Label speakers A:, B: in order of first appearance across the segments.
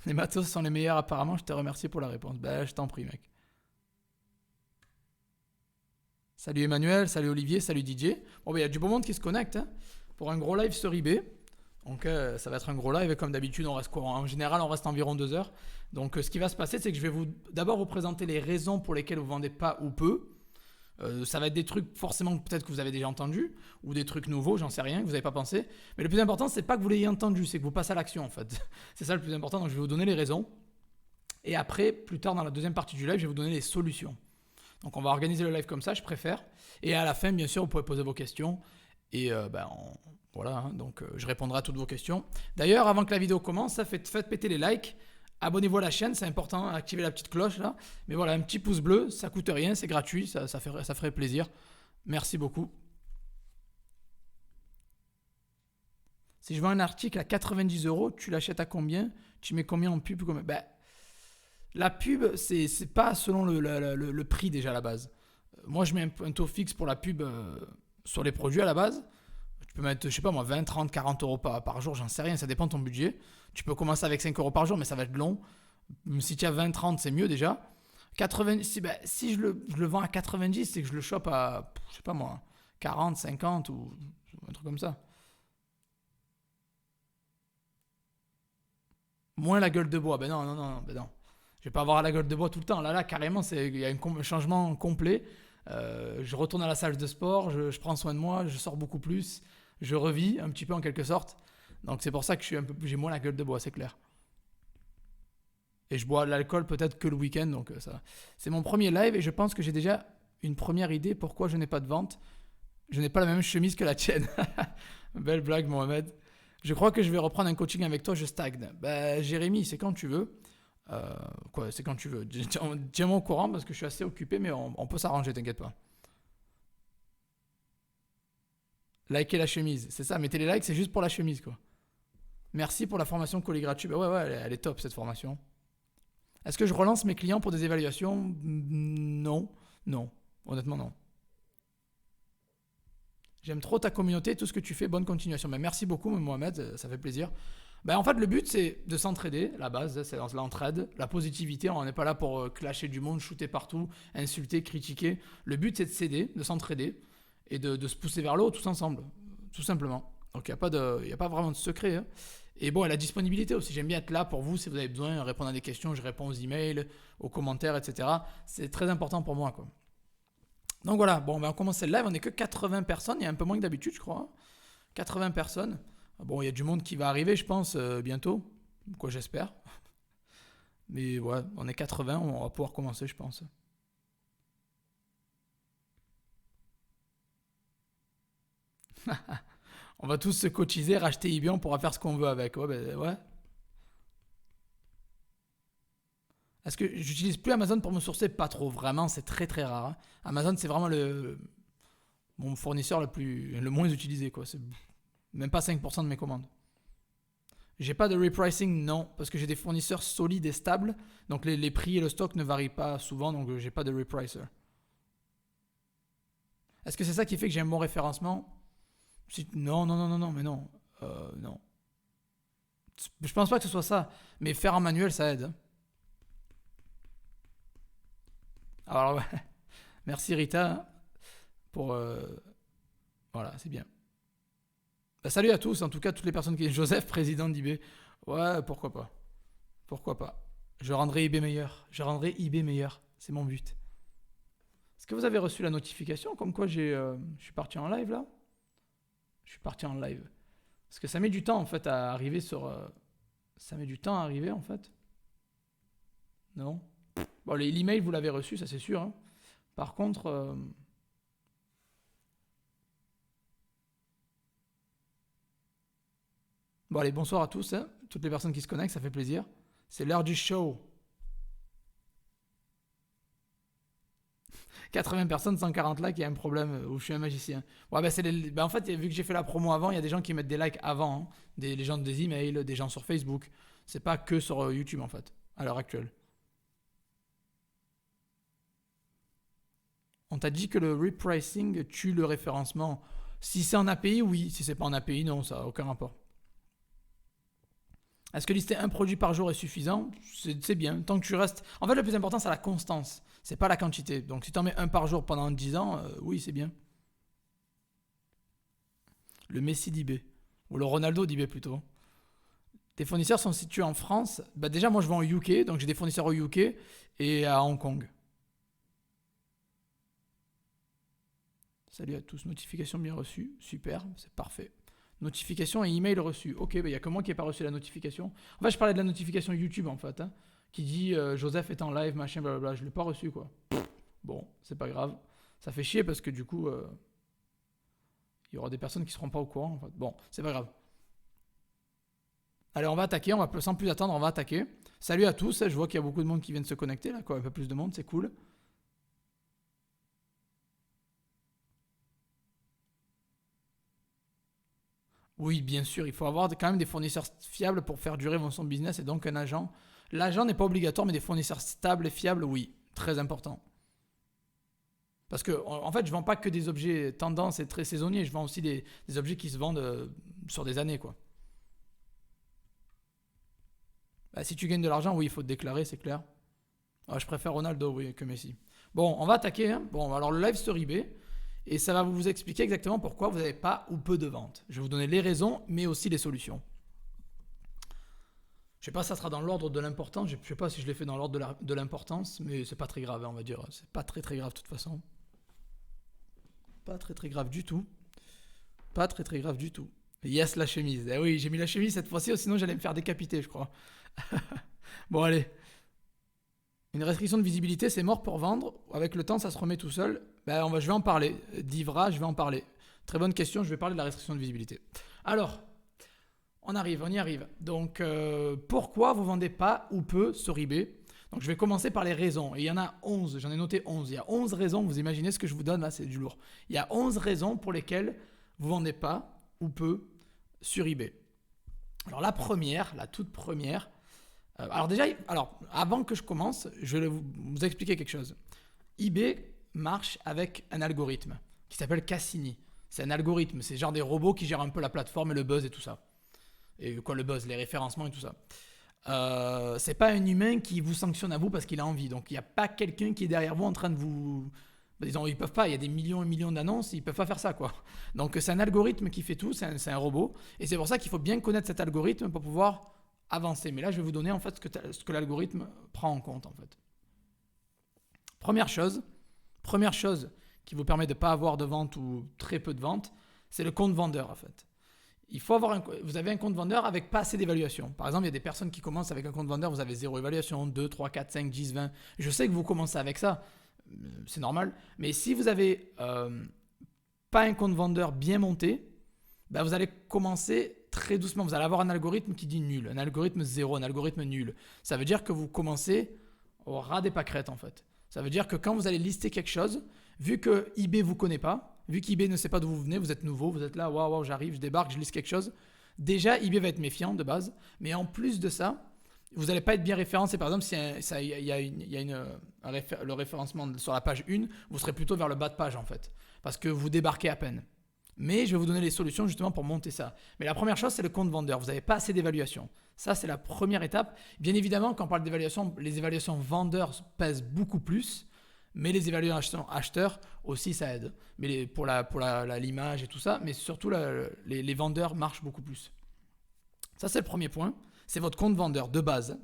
A: Les matos sont les meilleurs apparemment, je te remercie pour la réponse. Ben, je t'en prie, mec. Salut Emmanuel, salut Olivier, salut DJ. Bon, ben, il y a du beau monde qui se connecte hein, pour un gros live sur eBay. Donc, ça va être un gros live. Et comme d'habitude, on reste quoi? En général, on reste environ 2 heures. Donc, ce qui va se passer, c'est que je vais d'abord vous présenter les raisons pour lesquelles vous vendez pas ou peu. Ça va être des trucs forcément peut-être que vous avez déjà entendu ou des trucs nouveaux, j'en sais rien, que vous n'avez pas pensé. Mais le plus important, c'est pas que vous l'ayez entendu, c'est que vous passez à l'action en fait. C'est ça le plus important. Donc, je vais vous donner les raisons. Et après, plus tard dans la deuxième partie du live, je vais vous donner les solutions. Donc on va organiser le live comme ça, je préfère. Et à la fin, bien sûr, vous pouvez poser vos questions. Et voilà, hein, donc je répondrai à toutes vos questions. D'ailleurs, avant que la vidéo commence, faites péter les likes. Abonnez-vous à la chaîne, c'est important, activez la petite cloche là. Mais voilà, un petit pouce bleu, ça coûte rien, c'est gratuit, ça ferait plaisir. Merci beaucoup. Si je vends un article à 90 euros, tu l'achètes à combien? Tu mets combien en pub? Ben, la pub, c'est pas selon le prix déjà à la base. Moi, je mets un taux fixe pour la pub sur les produits à la base. Tu peux mettre, je sais pas moi, 20, 30, 40 euros par jour, j'en sais rien, ça dépend de ton budget. Tu peux commencer avec 5 euros par jour, mais ça va être long. Si tu as 20, 30, c'est mieux déjà. 80, si je le vends à 90, c'est que je le chope à, je sais pas moi, 40, 50 ou un truc comme ça. Moins la gueule de bois. Ben non, non, non, ben non. Je vais pas avoir la gueule de bois tout le temps. Là, carrément, il y a un changement complet. Je retourne à la salle de sport, je prends soin de moi, je sors beaucoup plus, je revis un petit peu en quelque sorte. Donc c'est pour ça que j'ai moins la gueule de bois, c'est clair. Et je bois de l'alcool peut-être que le week-end, donc ça. C'est mon premier live et je pense que j'ai déjà une première idée pourquoi je n'ai pas de vente. Je n'ai pas la même chemise que la tienne. Belle blague, Mohamed. Je crois que je vais reprendre un coaching avec toi, je stagne. Bah, Jérémy, c'est quand tu veux. Quoi, c'est quand tu veux. Tiens-moi au courant parce que je suis assez occupé, mais on peut s'arranger, t'inquiète pas. Likez la chemise, c'est ça. Mettez les likes, c'est juste pour la chemise, quoi. Merci pour la formation colis gratuit. Bah ouais, ouais, elle est top cette formation. Est-ce que je relance mes clients pour des évaluations? Non, non. Honnêtement, non. J'aime trop ta communauté, tout ce que tu fais, bonne continuation. Mais merci beaucoup, Mohamed, ça fait plaisir. Ben, en fait, le but, c'est de s'entraider. La base, c'est l'entraide, la positivité. On n'est pas là pour clasher du monde, shooter partout, insulter, critiquer. Le but, c'est de s'aider, de s'entraider et de se pousser vers le haut tous ensemble, tout simplement. Donc, il n'y a pas vraiment de secret. Hein. Et bon, et la disponibilité aussi. J'aime bien être là pour vous si vous avez besoin, répondre à des questions. Je réponds aux emails, aux commentaires, etc. C'est très important pour moi, quoi. Donc voilà, bon, ben on commence le live, on n'est que 80 personnes, il y a un peu moins que d'habitude, je crois. 80 personnes. Bon, il y a du monde qui va arriver, je pense, bientôt. Quoi, j'espère. Mais ouais, on est 80, on va pouvoir commencer, je pense. On va tous se cotiser, racheter eBay, on pourra faire ce qu'on veut avec. Ouais, ben ouais. Est-ce que j'utilise plus Amazon pour me sourcer? Pas trop, vraiment, c'est très très rare. Hein. Amazon, c'est vraiment mon fournisseur le moins utilisé, quoi. C'est même pas 5% de mes commandes. J'ai pas de repricing, non, parce que j'ai des fournisseurs solides et stables, donc les prix et le stock ne varient pas souvent, donc j'ai pas de repricer. Est-ce que c'est ça qui fait que j'ai un bon référencement? Non, non, non, non, non, mais non. Non. Je pense pas que ce soit ça, mais faire en manuel, ça aide. Alors ouais, merci Rita pour... voilà, c'est bien. Bah, salut à tous, en tout cas toutes les personnes qui... Joseph, président d'eBay. Ouais, pourquoi pas. Pourquoi pas. Je rendrai eBay meilleur. Je rendrai eBay meilleur. C'est mon but. Est-ce que vous avez reçu la notification comme quoi je suis parti en live là? Je suis parti en live. Parce que ça met du temps en fait à arriver sur... ça met du temps à arriver en fait. Non. Bon, l'email vous l'avez reçu, ça c'est sûr. Hein. Par contre... bon allez, bonsoir à tous, hein. Toutes les personnes qui se connectent, ça fait plaisir. C'est l'heure du show. 80 personnes, 140 likes, il y a un problème où je suis un magicien. Ouais, bah, en fait, vu que j'ai fait la promo avant, il y a des gens qui mettent des likes avant. Hein. Les gens des emails, des gens sur Facebook. C'est pas que sur YouTube en fait, à l'heure actuelle. On t'a dit que le repricing tue le référencement. Si c'est en API, oui. Si c'est pas en API, non, ça n'a aucun rapport. Est-ce que lister un produit par jour est suffisant? C'est bien. Tant que tu restes. En fait, le plus important, c'est la constance. C'est pas la quantité. Donc, si tu en mets un par jour pendant 10 ans, oui, c'est bien. Le Messi d'eBay. Ou le Ronaldo d'eBay plutôt. Tes fournisseurs sont situés en France. Bah déjà, moi, je vends au UK. Donc, j'ai des fournisseurs au UK et à Hong Kong. Salut à tous. Notification bien reçue. Super. C'est parfait. Notification et email reçu. Ok, il n'y a que moi qui n'ai pas reçu la notification. En fait, je parlais de la notification YouTube en fait, hein, qui dit Joseph est en live, machin, blablabla. Je ne l'ai pas reçu quoi. Bon, c'est pas grave. Ça fait chier parce que du coup, il y aura des personnes qui ne seront pas au courant. En fait. Bon, c'est pas grave. Allez, on va attaquer. On va sans plus attendre, on va attaquer. Salut à tous. Je vois qu'il y a beaucoup de monde qui vient de se connecter là, quoi. Un peu plus de monde, c'est cool. Oui, bien sûr, il faut avoir quand même des fournisseurs fiables pour faire durer son business et donc un agent. L'agent n'est pas obligatoire, mais des fournisseurs stables et fiables, oui, très important. Parce que en fait, je vends pas que des objets tendance et très saisonniers, je vends aussi des objets qui se vendent sur des années, quoi. Bah, si tu gagnes de l'argent, oui, il faut te déclarer, c'est clair. Ah, je préfère Ronaldo, oui, que Messi. Bon, on va attaquer. Hein. Bon, alors le live story B. Et ça va vous expliquer exactement pourquoi vous n'avez pas ou peu de ventes. Je vais vous donner les raisons, mais aussi les solutions. Je sais pas si ça sera dans l'ordre de l'importance. Je sais pas si je l'ai fait dans l'ordre de l'importance, mais c'est pas très grave, on va dire. C'est pas très très grave de toute façon. Pas très très grave du tout. Pas très très grave du tout. Yes, la chemise. Eh oui, j'ai mis la chemise cette fois-ci, sinon j'allais me faire décapiter, je crois. Bon, allez. Une restriction de visibilité, c'est mort pour vendre. Avec le temps, ça se remet tout seul. Ben, je vais en parler. Divra, je vais en parler. Très bonne question, je vais parler de la restriction de visibilité. Alors, on y arrive. Donc, pourquoi vous ne vendez pas ou peu sur eBay? Donc, je vais commencer par les raisons. Et il y en a 11, j'en ai noté 11. Il y a 11 raisons, vous imaginez ce que je vous donne là, c'est du lourd. Il y a 11 raisons pour lesquelles vous ne vendez pas ou peu sur eBay. Alors, la première, la toute première, alors déjà, avant que je commence, je vais vous expliquer quelque chose. eBay marche avec un algorithme qui s'appelle Cassini. C'est un algorithme, c'est genre des robots qui gèrent un peu la plateforme et le buzz et tout ça. Et quoi le buzz, les référencements et tout ça. C'est pas un humain qui vous sanctionne à vous parce qu'il a envie. Donc il n'y a pas quelqu'un qui est derrière vous en train de vous... Disons, ils peuvent pas, il y a des millions et millions d'annonces, ils peuvent pas faire ça quoi. Donc c'est un algorithme qui fait tout, c'est un robot. Et c'est pour ça qu'il faut bien connaître cet algorithme pour pouvoir avancer. Mais là, je vais vous donner en fait ce que l'algorithme prend en compte en fait. Première chose qui vous permet de ne pas avoir de vente ou très peu de vente, c'est le compte vendeur en fait. Il faut vous avez un compte vendeur avec pas assez d'évaluation. Par exemple, il y a des personnes qui commencent avec un compte vendeur, vous avez 0 évaluation, 2, 3, 4, 5, 10, 20. Je sais que vous commencez avec ça, c'est normal. Mais si vous n'avez pas un compte vendeur bien monté, ben vous allez commencer très doucement. Vous allez avoir un algorithme qui dit nul, un algorithme 0, un algorithme nul. Ça veut dire que vous commencez au ras des pâquerettes en fait. Ça veut dire que quand vous allez lister quelque chose, vu que eBay ne vous connaît pas, vu qu'eBay ne sait pas d'où vous venez, vous êtes nouveau, vous êtes là, waouh, j'arrive, je débarque, je liste quelque chose. Déjà, eBay va être méfiant de base. Mais en plus de ça, vous n'allez pas être bien référencé. Par exemple, s'il y a le référencement sur la page 1, vous serez plutôt vers le bas de page en fait. Parce que vous débarquez à peine. Mais je vais vous donner les solutions justement pour monter ça. Mais la première chose, c'est le compte vendeur. Vous n'avez pas assez d'évaluation. Ça, c'est la première étape. Bien évidemment, quand on parle d'évaluation, les évaluations vendeurs pèsent beaucoup plus. Mais les évaluations acheteurs aussi, ça aide. Mais pour l'image et tout ça, mais surtout les vendeurs marchent beaucoup plus. Ça, c'est le premier point. C'est votre compte vendeur de base.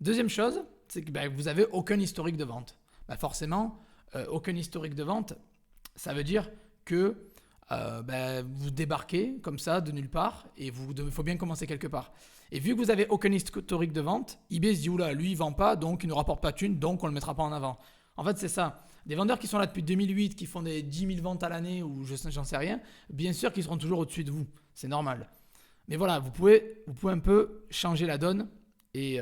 A: Deuxième chose, c'est que vous n'avez aucun historique de vente. Forcément, aucun historique de vente, ça veut dire que vous débarquez comme ça de nulle part et il faut bien commencer quelque part. Et vu que vous n'avez aucun historique de vente, eBay se dit oula, lui il vend pas, donc il ne rapporte pas de thunes, donc on ne le mettra pas en avant. En fait, c'est ça. Des vendeurs qui sont là depuis 2008, qui font des 10 000 ventes à l'année ou j'en sais rien, bien sûr qu'ils seront toujours au-dessus de vous. C'est normal. Mais voilà, vous pouvez un peu changer la donne et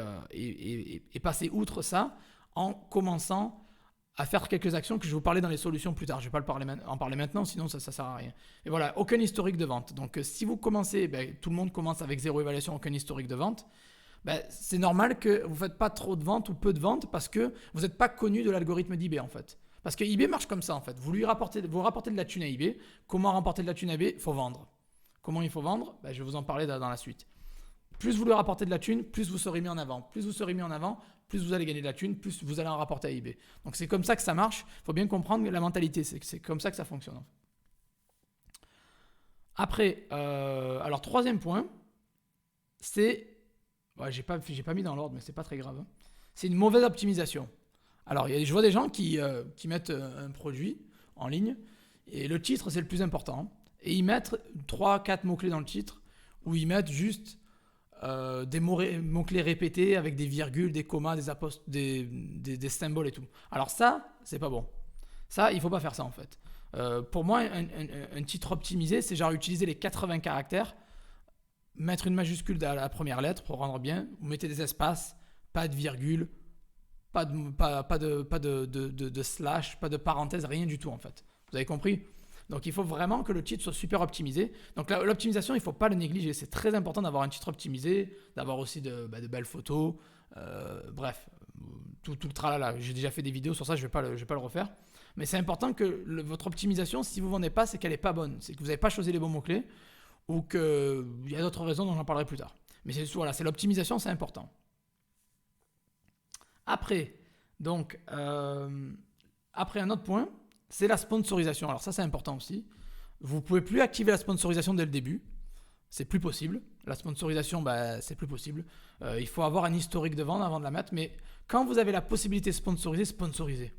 A: passer outre ça en commençant à faire quelques actions que je vais vous parler dans les solutions plus tard. Je ne vais pas en parler maintenant, sinon ça ne sert à rien. Et voilà, aucun historique de vente. Donc si vous commencez, tout le monde commence avec 0 évaluation, aucun historique de vente, c'est normal que vous ne faites pas trop de ventes ou peu de ventes parce que vous n'êtes pas connu de l'algorithme d'eBay en fait. Parce que eBay marche comme ça en fait. Vous rapportez de la thune à eBay. Comment rapporter de la thune à eBay? Il faut vendre. Comment il faut vendre? Ben, je vais vous en parler dans la suite. Plus vous lui rapportez de la thune, plus vous serez mis en avant. Plus vous serez mis en avant, plus vous allez gagner de la thune, plus vous allez en rapporter à eBay. Donc c'est comme ça que ça marche. Il faut bien comprendre la mentalité. C'est comme ça que ça fonctionne. Après, alors troisième point, c'est... Ouais, j'ai pas mis dans l'ordre, mais c'est pas très grave. C'est une mauvaise optimisation. Alors, je vois des gens qui mettent un produit en ligne, et le titre, c'est le plus important. Et ils mettent 3-4 mots-clés dans le titre, ou ils mettent juste des mots-clés répétés avec des virgules, des commas, des symboles et tout. Alors ça, c'est pas bon. Ça, il faut pas faire ça en fait. Pour moi, un titre optimisé, c'est genre utiliser les 80 caractères, mettre une majuscule à la première lettre pour rendre bien, vous mettez des espaces, pas de virgule, pas de slash, pas de parenthèse, rien du tout en fait. Vous avez compris? Donc il faut vraiment que le titre soit super optimisé. Donc l'optimisation, il ne faut pas le négliger. C'est très important d'avoir un titre optimisé, d'avoir aussi de belles photos. Bref, tout le tralala. J'ai déjà fait des vidéos sur ça, je ne vais pas le refaire. Mais c'est important que votre optimisation, si vous ne vendez pas, c'est qu'elle n'est pas bonne. C'est que vous n'avez pas choisi les bons mots-clés ou qu'il y a d'autres raisons dont j'en parlerai plus tard. Mais c'est l'optimisation, c'est important. Après, après un autre point, c'est la sponsorisation. Alors ça, c'est important aussi. Vous ne pouvez plus activer la sponsorisation dès le début. C'est plus possible. La sponsorisation, c'est plus possible. Il faut avoir un historique de vente avant de la mettre. Mais quand vous avez la possibilité de sponsoriser, sponsorisez.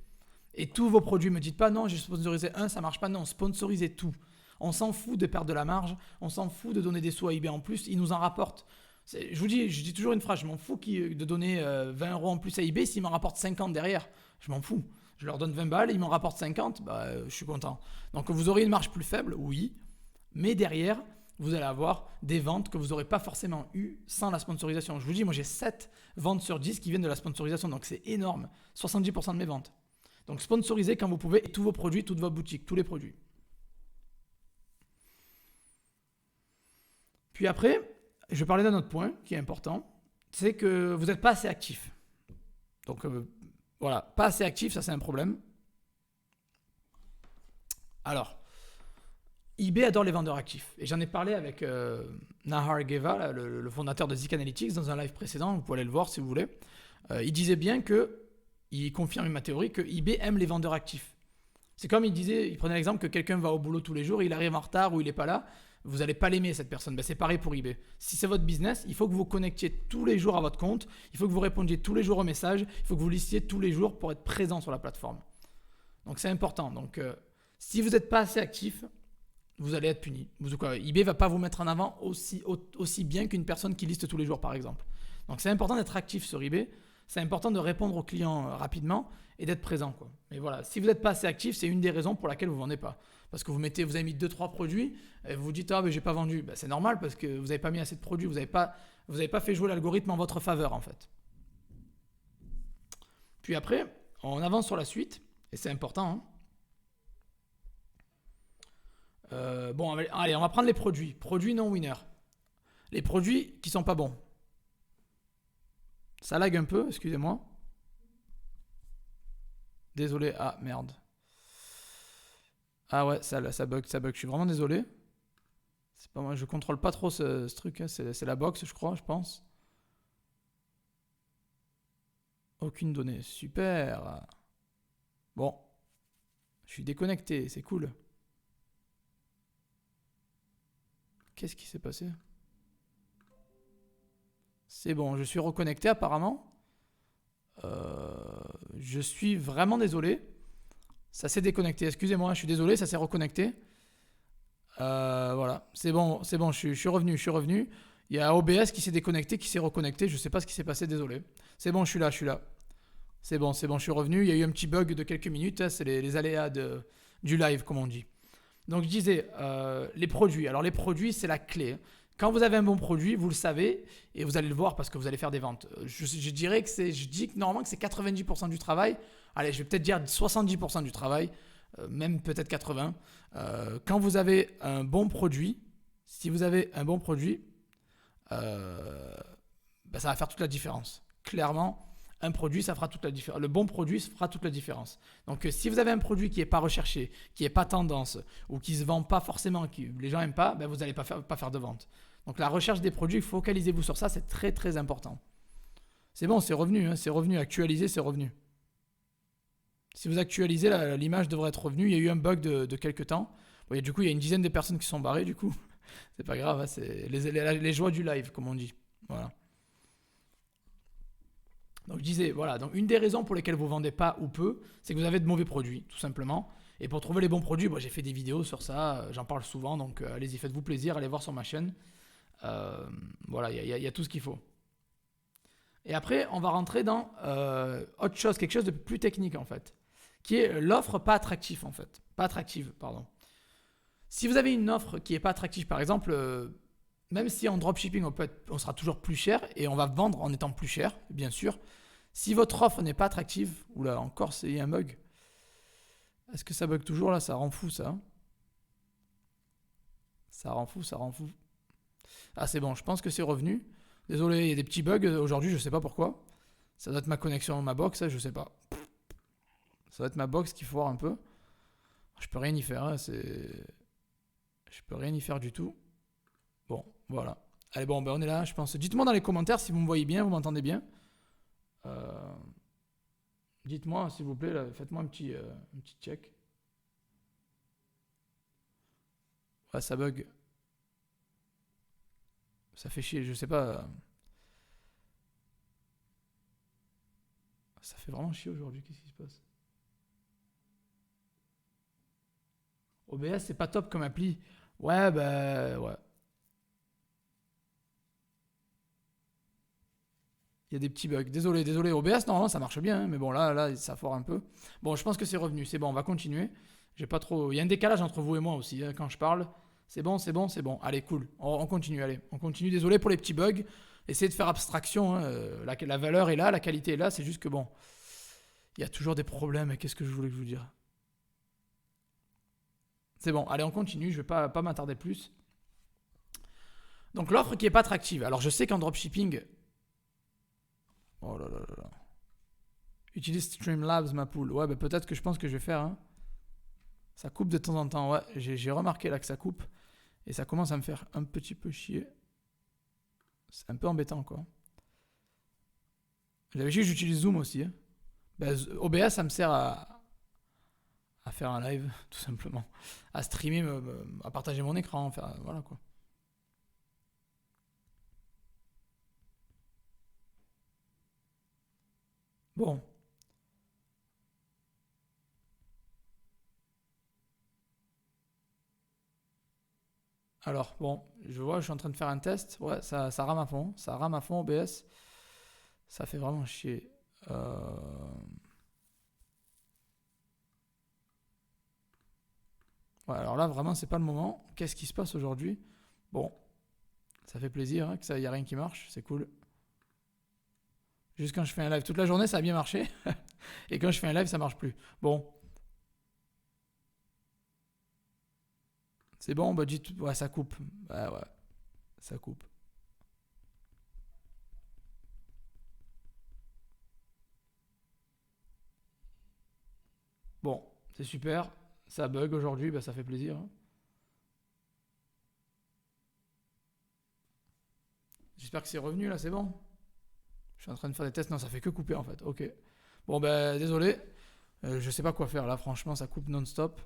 A: Et tous vos produits, ne me dites pas non, j'ai sponsorisé un, ça ne marche pas. Non, sponsorisez tout. On s'en fout de perdre de la marge. On s'en fout de donner des sous à eBay en plus. Ils nous en rapportent. Je dis toujours une phrase, je m'en fous de donner 20 € en plus à eBay s'ils m'en rapportent 50 derrière. Je m'en fous. Je leur donne 20 balles, ils m'en rapportent 50, je suis content. Donc vous aurez une marge plus faible, oui, mais derrière, vous allez avoir des ventes que vous n'aurez pas forcément eues sans la sponsorisation. Je vous dis, moi j'ai 7 ventes sur 10 qui viennent de la sponsorisation, donc c'est énorme. 70% de mes ventes. Donc sponsorisez quand vous pouvez tous vos produits, toutes vos boutiques, tous les produits. Puis après, je vais parler d'un autre point qui est important, c'est que vous n'êtes pas assez actif. Donc voilà, pas assez actif, ça c'est un problème. Alors, eBay adore les vendeurs actifs. Et j'en ai parlé avec Nahar Geva, le fondateur de Zik Analytics, dans un live précédent, vous pouvez aller le voir si vous voulez. Il disait bien il confirme ma théorie, que eBay aime les vendeurs actifs. C'est comme il prenait l'exemple que quelqu'un va au boulot tous les jours, il arrive en retard ou il n'est pas là, vous n'allez pas l'aimer cette personne. C'est pareil pour eBay. Si c'est votre business, il faut que vous connectiez tous les jours à votre compte, il faut que vous répondiez tous les jours aux messages, il faut que vous listiez tous les jours pour être présent sur la plateforme. Donc c'est important. Donc si vous n'êtes pas assez actif, vous allez être puni. eBay ne va pas vous mettre en avant aussi bien qu'une personne qui liste tous les jours par exemple. Donc c'est important d'être actif sur eBay, c'est important de répondre aux clients rapidement et d'être présent. Mais voilà, si vous n'êtes pas assez actif, c'est une des raisons pour laquelle vous ne vendez pas. Parce que vous avez mis 2-3 produits et vous vous dites « j'ai pas vendu ». C'est normal parce que vous n'avez pas mis assez de produits, vous n'avez pas fait jouer l'algorithme en votre faveur en fait. Puis après, on avance sur la suite et c'est important. Allez, on va prendre les produits. Produits non winner. Les produits qui sont pas bons. Ça lag un peu, excusez-moi. Désolé, merde. Ah ouais, ça bug, je suis vraiment désolé. C'est pas moi, je contrôle pas trop ce truc, c'est la box je pense. Aucune donnée, super. Bon, je suis déconnecté, c'est cool. Qu'est-ce qui s'est passé? C'est bon, je suis reconnecté apparemment. Je suis vraiment désolé. Ça s'est déconnecté, excusez-moi, je suis désolé, ça s'est reconnecté. Voilà, c'est bon, je suis revenu. Il y a OBS qui s'est déconnecté, qui s'est reconnecté, je ne sais pas ce qui s'est passé, désolé. C'est bon, je suis là. C'est bon, je suis revenu. Il y a eu un petit bug de quelques minutes, c'est les aléas du live, comme on dit. Donc je disais, les produits. Alors les produits, c'est la clé. Quand vous avez un bon produit, vous le savez et vous allez le voir parce que vous allez faire des ventes. Je dis que normalement que c'est 90% du travail. Allez, je vais peut-être dire 70% du travail, même peut-être 80%. Quand vous avez un bon produit, si vous avez un bon produit, ça va faire toute la différence. Clairement, Un produit, ça fera toute la différence. Le bon produit fera toute la différence. Donc, si vous avez un produit qui n'est pas recherché, qui n'est pas tendance, ou qui ne se vend pas forcément, que les gens n'aiment pas, ben vous n'allez pas faire de vente. Donc, la recherche des produits, focalisez-vous sur ça, c'est très très important. C'est bon, c'est revenu, hein, c'est revenu. Actualiser, c'est revenu. Si vous actualisez, l'image devrait être revenue. Il y a eu un bug de quelques temps. Bon, du coup, il y a une dizaine de personnes qui sont barrées, du coup. C'est pas grave, hein, c'est les joies du live, comme on dit. Voilà. Donc je disais, voilà, donc une des raisons pour lesquelles vous ne vendez pas ou peu, c'est que vous avez de mauvais produits, tout simplement. Et pour trouver les bons produits, j'ai fait des vidéos sur ça, j'en parle souvent, donc allez-y, faites-vous plaisir, allez voir sur ma chaîne. Voilà, il y a tout ce qu'il faut. Et après, on va rentrer dans autre chose, quelque chose de plus technique en fait, qui est l'offre pas attractive en fait. Pas attractive, pardon. Si vous avez une offre qui n'est pas attractive, par exemple, même si en dropshipping on sera toujours plus cher et on va vendre en étant plus cher, bien sûr. Si votre offre n'est pas attractive, oula, encore c'est un bug. Est-ce que ça bug toujours là? Ça rend fou ça. Ça rend fou, ça rend fou. Ah c'est bon, je pense que c'est revenu. Désolé, il y a des petits bugs aujourd'hui, je sais pas pourquoi. Ça doit être ma connexion, ma box, je sais pas. Ça doit être ma box qui foire un peu. Je peux rien y faire, hein, je peux rien y faire du tout. Bon, voilà. Allez, bon, on est là, je pense. Dites-moi dans les commentaires si vous me voyez bien, vous m'entendez bien. Dites-moi, s'il vous plaît, là, faites-moi un petit check. Ouais, ça bug. Ça fait chier, je sais pas. Ça fait vraiment chier aujourd'hui, qu'est-ce qui se passe? OBS, c'est pas top comme appli. Ouais, bah, ouais. Il y a des petits bugs. Désolé. OBS, normalement, ça marche bien, hein, mais bon, là, ça foire un peu. Bon, je pense que c'est revenu. C'est bon, on va continuer. J'ai pas trop. Il y a un décalage entre vous et moi aussi, hein, quand je parle. C'est bon. Allez, cool. On continue, allez. On continue. Désolé pour les petits bugs. Essayez de faire abstraction. Hein. La valeur est là, la qualité est là. C'est juste que bon, il y a toujours des problèmes. Et qu'est-ce que je voulais vous dire? C'est bon, allez, on continue. Je vais pas m'attarder plus. Donc, l'offre qui est pas attractive. Alors, je sais qu'en dropshipping. Oh là là là là. Utilise Streamlabs, ma poule. Ouais, bah peut-être que je pense que je vais faire. Hein. Ça coupe de temps en temps. Ouais, j'ai remarqué là que ça coupe. Et ça commence à me faire un petit peu chier. C'est un peu embêtant, quoi. D'habitude, j'utilise Zoom aussi. Hein. Bah, OBS, ça me sert à faire un live, tout simplement. À streamer, à partager mon écran. Faire, voilà, quoi. Bon. Alors, bon, je vois, je suis en train de faire un test. Ouais, ça rame à fond. Ça rame à fond OBS. Ça fait vraiment chier. Ouais, alors là, vraiment, c'est pas le moment. Qu'est-ce qui se passe aujourd'hui? Bon, ça fait plaisir hein, que ça y a rien qui marche. C'est cool. Juste quand je fais un live toute la journée, ça a bien marché. Et quand je fais un live, ça marche plus. Bon. C'est bon, bah dites. Ouais, ça coupe. Ouais. Ça coupe. Bon, c'est super. Ça bug aujourd'hui, bah ça fait plaisir. Hein. J'espère que c'est revenu là, c'est bon. Je suis en train de faire des tests. Non, ça fait que couper en fait. Ok. Bon, bah désolé. Je sais pas quoi faire là, franchement, ça coupe non-stop.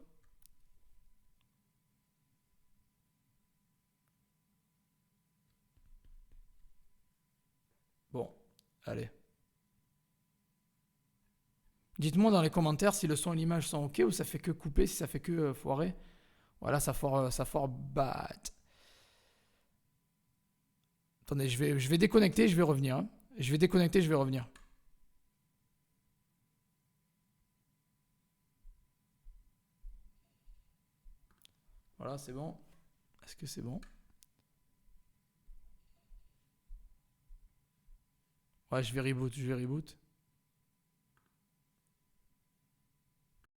A: Bon, allez. Dites-moi dans les commentaires si le son et l'image sont ok ou ça fait que couper, si ça fait que foirer. Voilà, ça foire bad. Attendez, je vais déconnecter, je vais revenir. Hein. Je vais déconnecter, je vais revenir. Voilà, c'est bon. Est-ce que c'est bon? Ouais, je vais reboot.